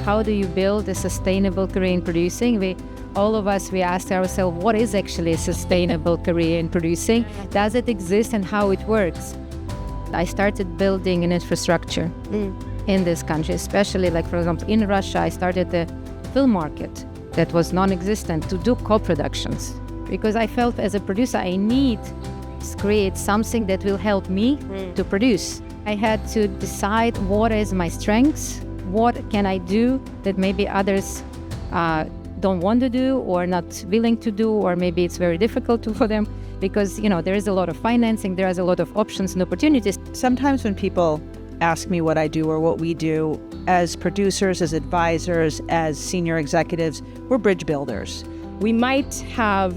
how do you build a sustainable career in producing? All of us, we asked ourselves, what is actually a sustainable career in producing? Does it exist and how it works? I started building an infrastructure in this country, especially like, for example, in Russia, I started the film market that was non-existent to do co-productions because I felt as a producer, I need to create something that will help me to produce. I had to decide what is my strengths, what can I do that maybe others don't want to do or not willing to do, or maybe it's very difficult for them because, there is a lot of financing, there is a lot of options and opportunities. Sometimes when people ask me what I do or what we do as producers, as advisors, as senior executives, we're bridge builders. We might have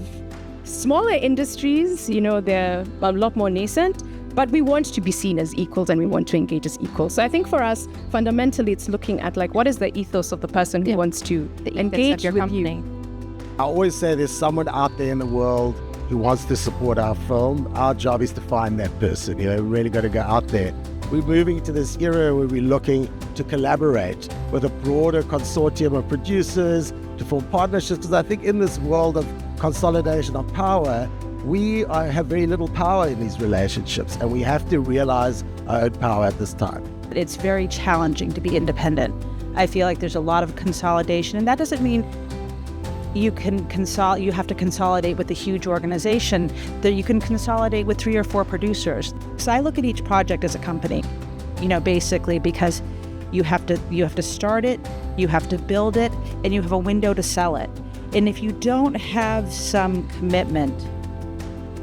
smaller industries, they're a lot more nascent, but we want to be seen as equals and we want to engage as equals. So I think for us, fundamentally, it's looking at what is the ethos of the person who wants to engage with company. you. I always say there's someone out there in the world who wants to support our film. Our job is to find that person. We really got to go out there. We're moving to this era where we're looking to collaborate with a broader consortium of producers to form partnerships, because I think in this world of consolidation of power, we have very little power in these relationships, and we have to realize our own power at this time. It's very challenging to be independent. I feel like there's a lot of consolidation, and that doesn't mean you have to consolidate with a huge organization, that you can consolidate with 3 or 4 producers. So I look at each project as a company, basically, because you have to start it, you have to build it, and you have a window to sell it. And if you don't have some commitment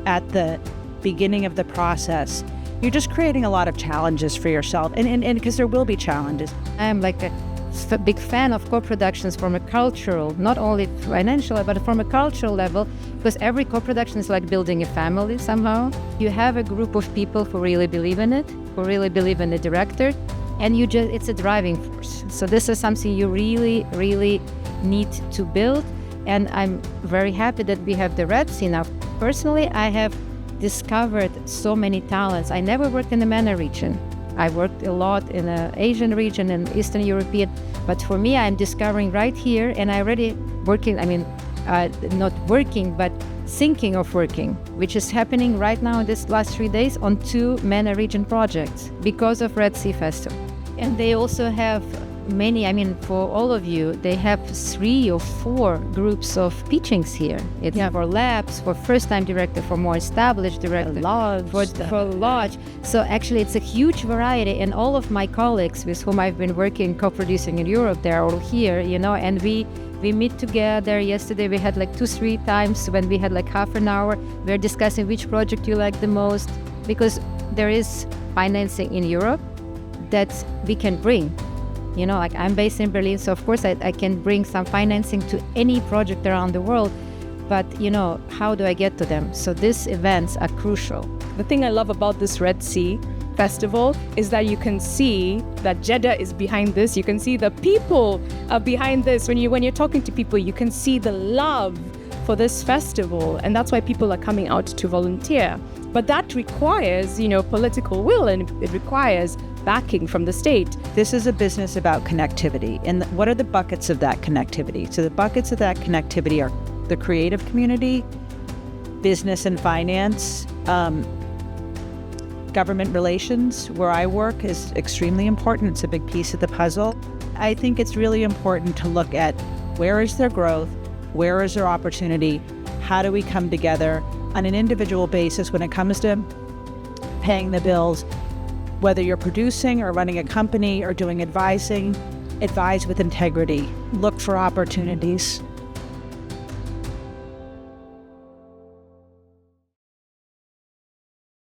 at the beginning of the process, you're just creating a lot of challenges for yourself, and because there will be challenges. I'm like a big fan of co-productions from a cultural, not only financial, but from a cultural level, because every co-production is like building a family somehow. You have a group of people who really believe in it, who really believe in the director, and it's a driving force. So this is something you really, really need to build, and I'm very happy that we have the Red Sea now. Personally, I have discovered so many talents. I never worked in the MENA region. I worked a lot in the Asian region and Eastern European, but for me, I'm discovering right here, and I already working, not working, but thinking of working, which is happening right now in this last 3 days on 2 MENA region projects because of Red Sea Festival. And they also have many, for all of you, they have 3 or 4 groups of teachings here. It's for labs, for first-time director, for more established director, for large. So actually it's a huge variety, and all of my colleagues with whom I've been working, co-producing in Europe, they're all here, and we meet together. Yesterday we had 2-3 times when we had half an hour. We're discussing which project you like the most, because there is financing in Europe that we can bring. I'm based in Berlin, so of course I can bring some financing to any project around the world, but how do I get to them? So these events are crucial. The thing I love about this Red Sea Festival is that you can see that Jeddah is behind this. You can see the people are behind this. When you're talking to people, you can see the love for this festival, and that's why people are coming out to volunteer. But that requires, political will, and it requires backing from the state. This is a business about connectivity. And what are the buckets of that connectivity? So the buckets of that connectivity are the creative community, business and finance, government relations, where I work, is extremely important. It's a big piece of the puzzle. I think it's really important to look at where is there growth, where is there opportunity, how do we come together on an individual basis when it comes to paying the bills. Whether you're producing or running a company or doing advising, advise with integrity. Look for opportunities.